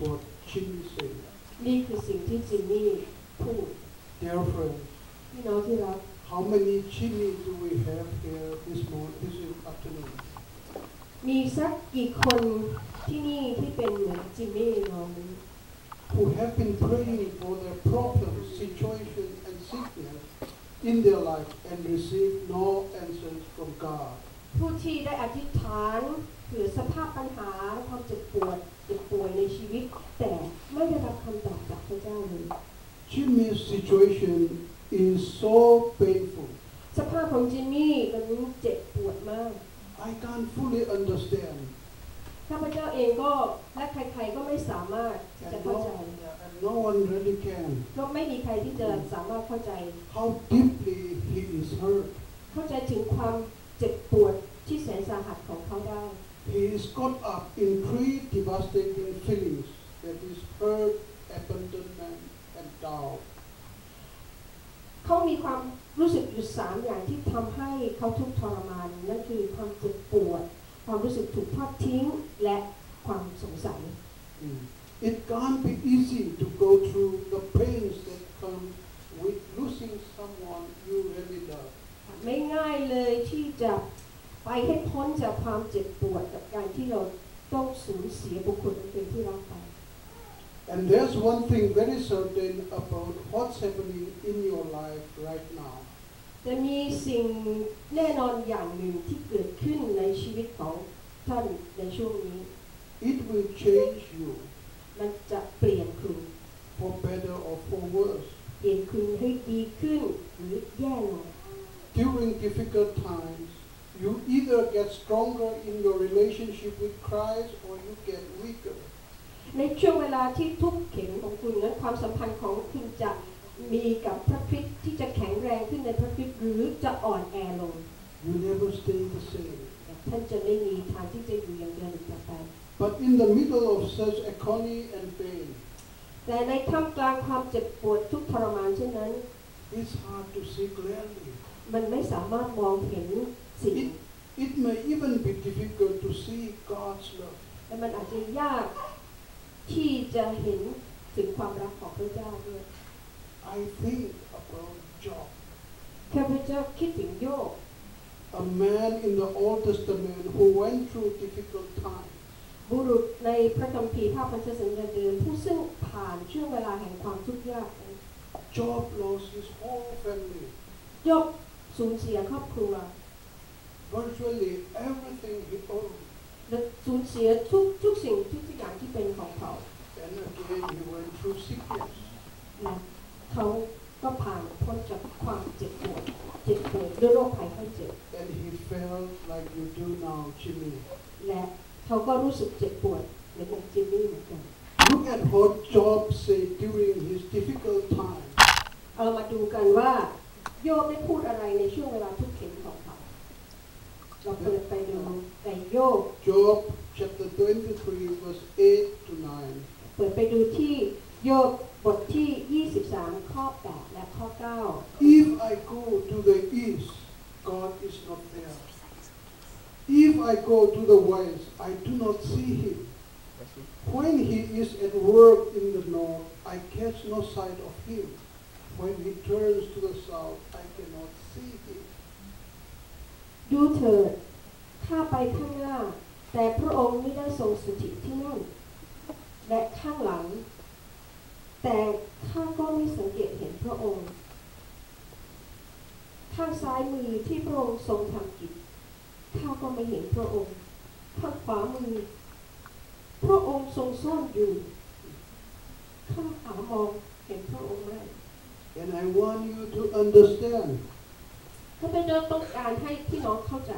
what Jimmy said. นี่คือสิ่งที่จิมมี่พูด Dear friends, พี่น้องที่รัก how many Jimmy do we have here this afternoon? มีสักกี่คนที่นี่ที่เป็นเหมือนจิมมี่น้องนี้ Who have been praying for their problems, situation, and sickness in their life and receive no answers from God. ผู้ที่ได้อธิษฐานเผื่อสภาพปัญหาความเจ็บป่วยในชีวิตแต่ไม่ได้รับคำตอบจากพระเจ้าเลย Jimmy's situation is so painful. สภาพของจิมมี่มันเจ็บปวดมาก I can't fully understand. ข้าพเจ้าเองก็และใครๆก็ไม่สามารถที่จะเข้าใจ And no one really can. ก็ไม่มีใครที่จะสามารถเข้าใจ How deeply he is hurt. เข้าใจถึงความเจ็บปวดที่แสนสาหัสของเขาได้ He is caught up in three devastating feelings, that is hurt, abandonment, and doubt. เขามีความรู้สึกอยู่3อย่างที่ทำให้เขาทุกข์ทรมานนั่นคือความเจ็บปวดความรู้สึกถูกทอดทิ้งและความสงสัย It can't be easy to go through the pains that come with losing someone you really love. ไม่ง่ายเลยที่จะไปให้พ้นจากความเจ็บปวดกับการที่เราต้องสูญเสียบุคคลเป็นที่รักไป And there's one thing very certain about what's happening in your life right now. จะมีสิ่งแน่นอนอย่างหนึ่งที่เกิดขึ้นในชีวิตของท่านในช่วงนี้ It will change you มันจะเปลี่ยนคุณ for better or for worse. เปลี่ยนคุณให้ดีขึ้นหรือแย่ลง During difficult times, you either get stronger in your relationship with Christ or you get weaker. ในช่วงเวลาที่ทุกข์เข็ญของคุณนั้นความสัมพันธ์ของคุณจะมีกับพระคริสต์ที่จะแข็งแรงขึ้นในพระคริสต์หรือจะอ่อนแอลง You never stay the same. ท่านจะไม่มีทางที่จะอยู่อย่างเดิมอีกต่อไป But in the middle of such agony and pain, แต่ในท่ามกลางความเจ็บปวดทุกข์ทรมานเช่นนั้น it's hard to see clearly. มันไม่สามารถมองเห็นสิ่ง It may even be difficult to see God's love. และมันอาจจะยากที่จะเห็นถึงความรักของพระเจ้าด้วย I think about Job, ข้าพเจ้าคิดถึงโยบ a man in the Old Testament who went through difficult times. บุรุษในพระคัมภีร์ภาคพันธสัญญาเดิมผู้ซึ่งผ่านช่วงเวลาแห่งความทุกข์ยาก Job lost his whole family. โยบสูญเสียครอบครัว Virtually everything he owned. และสูญเสียทุกสิ่งทุกอย่างที่เป็นของเขา And again he went through sickness. และเขาก็ผ่านพ้นจากความเจ็บปวดด้วยโรคภัยไข้เจ็บ And he felt like you do now, Jimmy. และเขาก็รู้สึกเจ็บปวดเหมือนจิมมี่เหมือนกัน Look at what Job said during his difficult time. เอามาดูกันว่าโยบได้พูดอะไรในช่วงเวลาทุกข์เข็ญของเขาเราเปิดไปดูในโยบ Job chapter 23 verse 8 to 9. เปิดไปดูที่โยบบทที่23ข้อ8และข้อ9 If I go to the east, God is not there. If I go to the west, I do not see him. When he is at work in the north, I catch no sight of him. When he turns to the south, I cannot see him. ดูเถิดข้าไปข้างหน้าแต่พระองค์ไม่ได้ทรงสถิตที่นั่นและข้างหลังแต่ข้าก็ไม่สังเกตเห็นพระองค์ข้างซ้ายมือที่พระองค์ทรงทำกิจข้าก็ไม่เห็นพระองค์ข้างขวามือพระองค์ทรงซ่อนอยู่ข้าหามองเห็นพระองค์ไม่ And I want you to understand ข้าพเจ้าต้องการให้พี่น้องเข้าใจ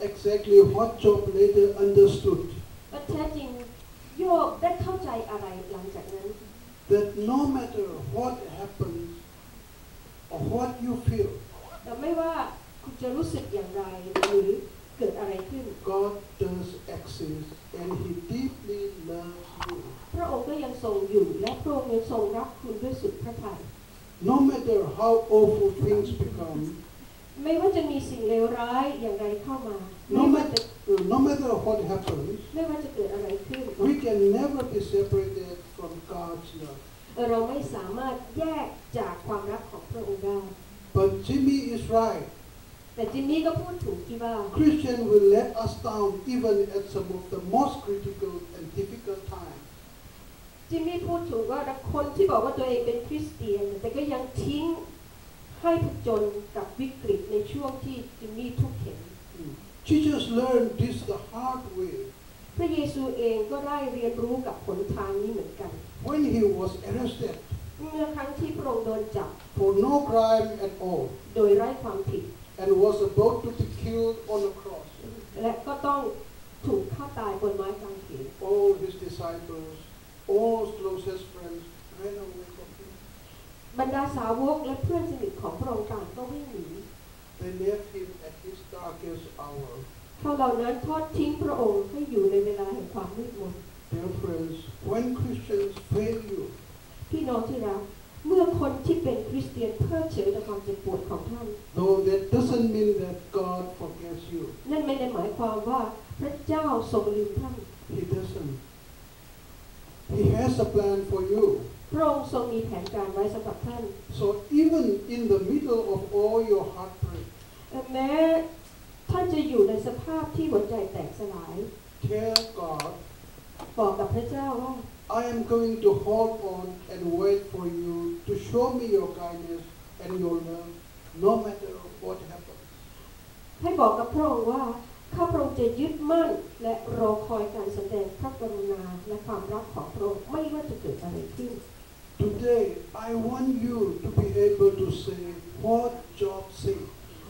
exactly what Job later understood. ว่าแท้จริงโยบได้เข้าใจอะไรหลังจากนั้น That no matter what happens or what you feel, แต่ไม่ว่าคุณจะรู้สึกอย่างไรหรือเกิดอะไรขึ้น God does exist and He deeply loves you. พระองค์ก็ยังทรงอยู่และพระองค์ยังทรงรักคุณด้วยสุดพระทัย No matter how awful things become, ไม่ว่าจะมีสิ่งเลวร้ายอย่างไรเข้ามา no matter what happens, ไม่ว่าจะเกิดอะไรขึ้น we can never be separated from God's love. เราไม่สามารถแยกจากความรักของพระองค์ได้ But Jimmy is right. แต่จิมมี่ก็พูดถูกที่ว่า Christian will let us down even at some of the most critical and difficult times. จิมมี่พูดถูกว่าคนที่บอกว่าตัวเองเป็นคริสเตียนแต่ก็ยังทิ้งให้ผจญกับวิกฤตในช่วงที่จิมมี่ทุกข์เห็น Jesus learned this the hard way พระเยซูเองก็ได้เรียนรู้กับหนทางนี้เหมือนกัน when he was arrested เมื่อครั้งที่พระองค์โดนจับ for no crime at all โดยไร้ความผิด and was about to be killed on a cross. และก็ต้องถูกฆ่าตายบนไม้กางเขน All his disciples, all his closest friends ran away from him. บรรดาสาวกและเพื่อนสนิทของพระองค์ต่างก็วิ่งหนี They left him at his darkest hour. เขาเหล่านั้นทอดทิ้งพระองค์ให้อยู่ในเวลาแห่งความมืดมน Dear friends, when Christians fail you, พี่น้องที่รักเมื่อคนที่เป็นคริสเตียนเพิกเฉยต่อความเจ็บปวดของท่าน though that doesn't mean that God forgets you. นั่นไม่ได้หมายความว่าพระเจ้าทรงลืมท่าน He doesn't. He has a plan for you. พระองค์ทรงมีแผนการไว้สำหรับท่าน So even in the middle of all your heartbreak, แม้ท่านจะอยู่ในสภาพที่หัวใจแตกสลาย tell God, บอกกับพระเจ้าว่า I am going to hold on and wait for you to show me your kindness and your love, no matter what happens. ให้บอกกับพระองค์ว่าข้าพระองค์จะยึดมั่นและรอคอยการแสดงพระกรุณาและความรักของพระองค์ไม่ว่าจะเกิดอะไรขึ้น Today, I want you to be able to say what Job said.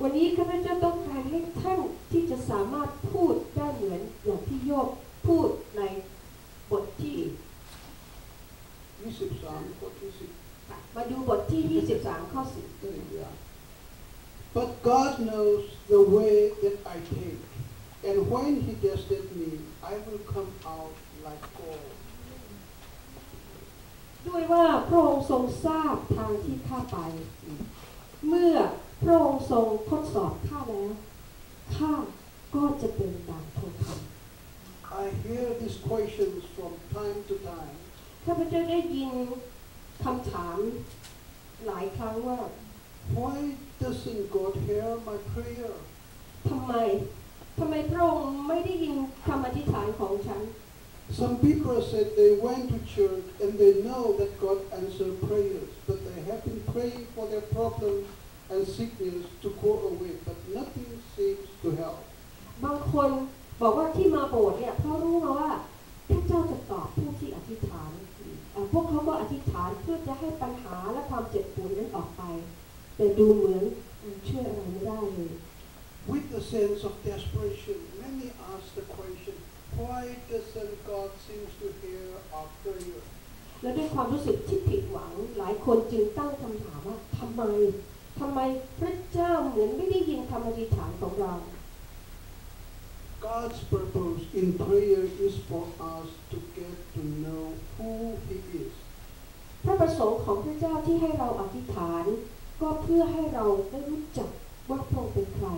วันนี้ข้าพเจ้าต้องการให้ท่านที่จะสามารถพูดได้เหมือนอย่างที่โยบพูดในบทที่มาดูบทที่23ข้อ10 But God knows the way that I take, and when He tested me, I will come out like gold. ด้วยว่าพระองค์ทรงทราบทางที่ข้าไป เมื่อพระองค์ทรงทดสอบข้าแล้วข้าก็จะเป็นดังทองคำ I hear these questions from time to time. ข้าพเจ้าได้ยินคำถามหลายครั้งว่า Why doesn't God hear my prayer? ทำไมพระองค์ไม่ได้ยินคำอธิษฐานของฉัน Some people said they went to church and they know that God answered prayers, but they have been praying for their problems and sickness to go away, but nothing seems to help. บางคนบอกว่าที่มาโบสถ์เนี่ยเพราะรู้มาว่าพระเจ้าจะตอบผู้ที่อธิษฐานพวกเขาก็อธิษฐานเพื่อจะให้ปัญหาและความเจ็บปวดนั้นออกไปแต่ดูเหมือนช่วยอะไรไม่ได้เลย With the sense of desperation, many ask the question, why doesn't God seem to hear our prayer? และด้วยความรู้สึกที่ผิดหวังหลายคนจึงตั้งคำถามว่าทำไมพระเจ้าเหมือนไม่ได้ยินคำอธิษฐานของเรา God's purpose in prayer is for us to get to know who He is. พระประสงค์ของพระเจ้าที่ให้เราอธิษฐานก็เพื่อให้เราได้รู้จักว่าพระองค์เป็นใคร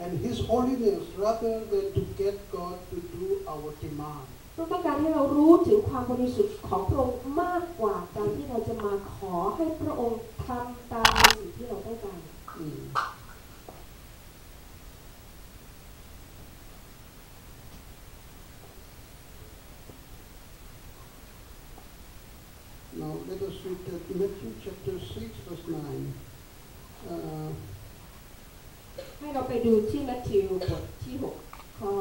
And His holiness rather than to get God to do our demand. เราต้องการให้เรารู้ถึงความบริสุทธิ์ของพระองค์มากกว่าการที่เราจะมาขอให้พระองค์ทำตามสิ่งที่เราต้องการ Now let us read that Matthew chapter 6 verse 9. ให้เราไปดูที่มัทธิวบทที่6ข้อ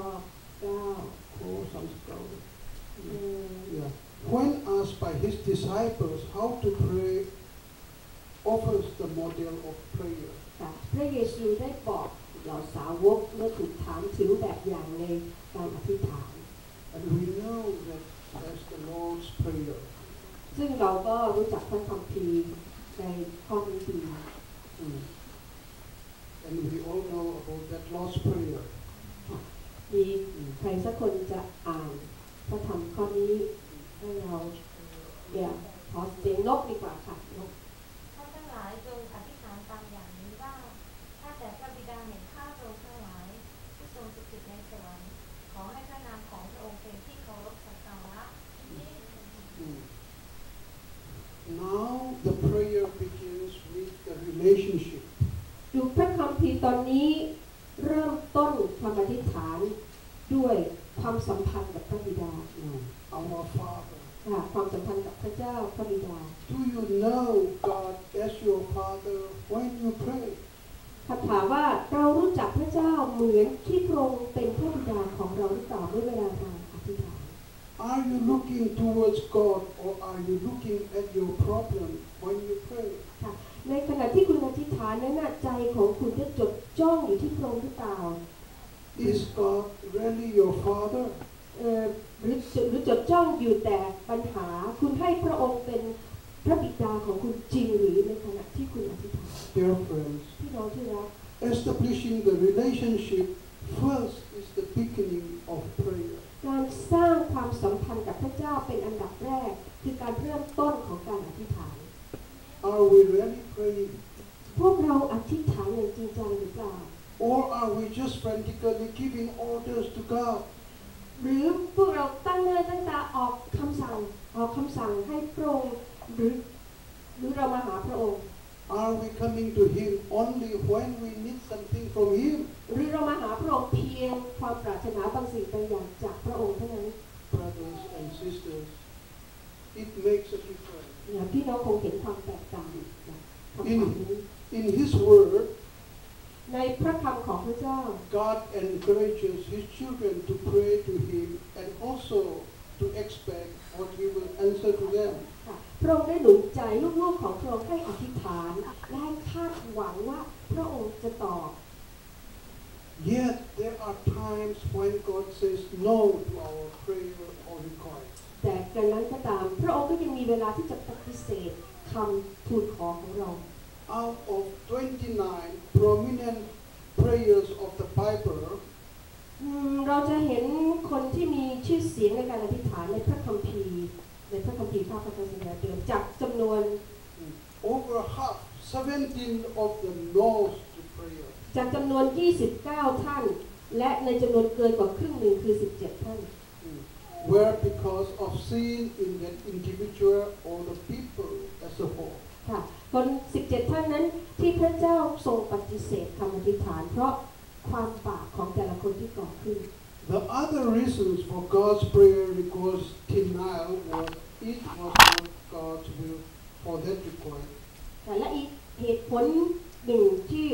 9 Oh, sounds good. Yeah. When asked by His disciples how to pray, offers the model of prayer. พระเยซูได้บอกเหล่าสาวกเมื่อถูกถามถึงแบบอย่างในการอธิษฐาน And we know that that's the Lord's Prayer. ซึ่งเราก็รู้จักพระคัมภีร์ในข้อนี้ดี And we all know about that Lord's Prayer. มีใครสักคนจะอ่านพระธรรมข้อนี้ให้เราขอเสียงนกดีกว่าค่ะนก ท่านทั้งหลายจงอธิษฐานตามอย่างนี้ว่าข้าแต่พระบิดาแห่งข้าพระองค์ทั้งหลายที่ทรงสถิตในสวรรค์ our Father. ความสัมพันธ์กับพระเจ้าพระบิดา Do you know God as your Father when you pray? คำถามว่าเรารู้จักพระเจ้าเหมือนที่พระองค์เป็นพระบิดาของเราหรือเปล่าเมื่อเวลาเราอธิษฐาน Are you looking towards God or are you looking at your problem when you pray? ในขณะที่คุณอธิษฐานนั้นใจของคุณได้จดจ้องอยู่ที่พระองค์หรือเปล่า Is God really your Father? หรือจดจ้องอยู่แต่ปัญหาคุณให้พระองค์เป็นพระบิดาของคุณจริงหรือในขณะที่คุณอธิษฐาน Dear friends, พี่น้องที่รัก establishing the relationship first is the beginning of prayer. การสร้างความสัมพันธ์กับพระเจ้าเป็นอันดับแรกคือการเริ่มต้นของการอธิษฐาน Are we really praying? พวกเราอธิษฐานอย่างจริงจังหรือเปล่า Or are we just frantically giving orders to God? หรือพวกเราตั้งหน้าตั้งตาออกคำสั่งให้พระองค์หรือเรามาหาพระองค์ Are we coming to Him only when we need something from Him? หรือเรามาหาพระองค์เพียงความปรารถนาบางสิ่งบางอย่างจากพระองค์เท่านั้น Brothers and sisters, it makes a difference. พี่น้องคงเห็นความแตกต่างจากคำถามนี้ In His Word, ในพระคำของพระเจ้า God encourages His children to pray to Him and also to expect what He will answer to them. พระองค์ได้หนุนใจลูกๆของพระองค์ให้อธิษฐานและให้คาดหวังว่าพระองค์จะตอบ Yet there are times when God says no to our prayer or request. แต่กระนั้นก็ตามพระองค์ก็ยังมีเวลาที่จะปฏิเสธคำทูลขอของเรา Out of 29 prominent prayers of the Bible, เราจะเห็นคนที่มีชื่อเสียงในการอธิษฐานในพระคัมภีร์ข้าพระเจ้าสัญญาเดิมจากจำนวน over half, 17 of the no's to prayer. จากจำนวน29ท่านและในจำนวนเกินกว่าครึ่งหนึ่งคือ17ท่าน Were because of sin in that individual or the people as a whole. ค่ะคน17ท่านนั้นที่พระเจ้าทรงปฏิเสธคำอธิษฐานเพราะความบาปของแต่ละคนที่ก่อขึ้น The other reasons for God's prayer request denial was it was not God's will for that request. แต่และอีกเหตุผลหนึ่งที่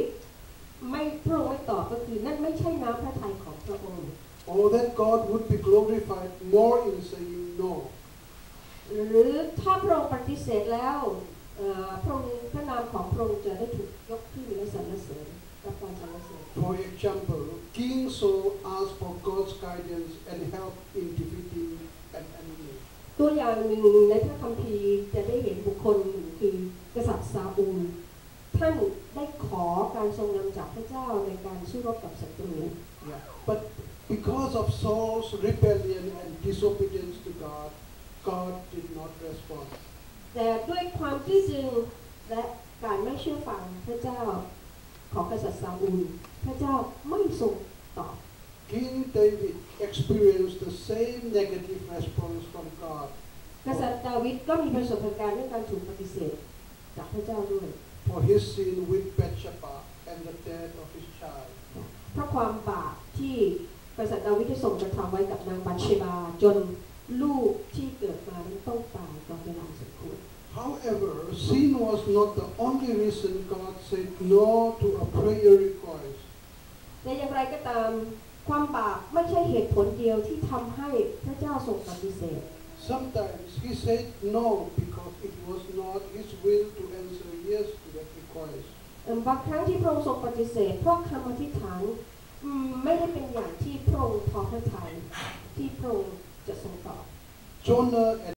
พระองค์ไม่ตอบก็คือนั่นไม่ใช่น้ำพระทัยของพระองค์ Or that God would be glorified more in saying no. หรือถ้าพระองค์ปฏิเสธแล้วพระนามของพระองค์จะได้ถูกยกขึ้นและสรรเสริญกับการสรรเสริญ For example, King Saul asked for God's guidance and help in defeating an enemy. ตัวอย่างหนึ่งในพระคัมภีร์จะได้เห็นบุคคลหนึ่งคือกษัตริย์ซาอูลท่านได้ขอการทรงนำจากพระเจ้าในการสู้รบกับศัตรู But because of Saul's rebellion and disobedience to God, God did not respond. แต่ด้วยความที่จึงและการไม่เชื่อฟังพระเจ้าของกษัตริย์ซาอูลพระเจ้าไม่ทรงตอบ King David experienced the same negative response from God. กษัตริย์ดาวิดก็มีประสบการณ์ด้วยการถูกปฏิเสธจากพระเจ้าด้วย For his sin with Bathsheba and the death of his child. เพราะความบาปที่กษัตริย์ดาวิดได้ส่งกระทำไว้กับนางบัตเชบาจนลูกที่เกิดมานั้นต้องตายก่อนเวลาสมควร However, sin was not the only reason God said no to a prayer request. แต่อย่างไรก็ตามความบาปไม่ใช่เหตุผลเดียวที่ทำให้พระเจ้าทรงปฏิเสธ Sometimes he said no because it was not his will to answer yes to that request. บางครั้งที่พระองค์ทรงปฏิเสธเพราะคำอธิษฐานไม่ได้เป็นอย่างที่พระองค์พอพระทัยที่พระองค์จะทรงตอบ Jonah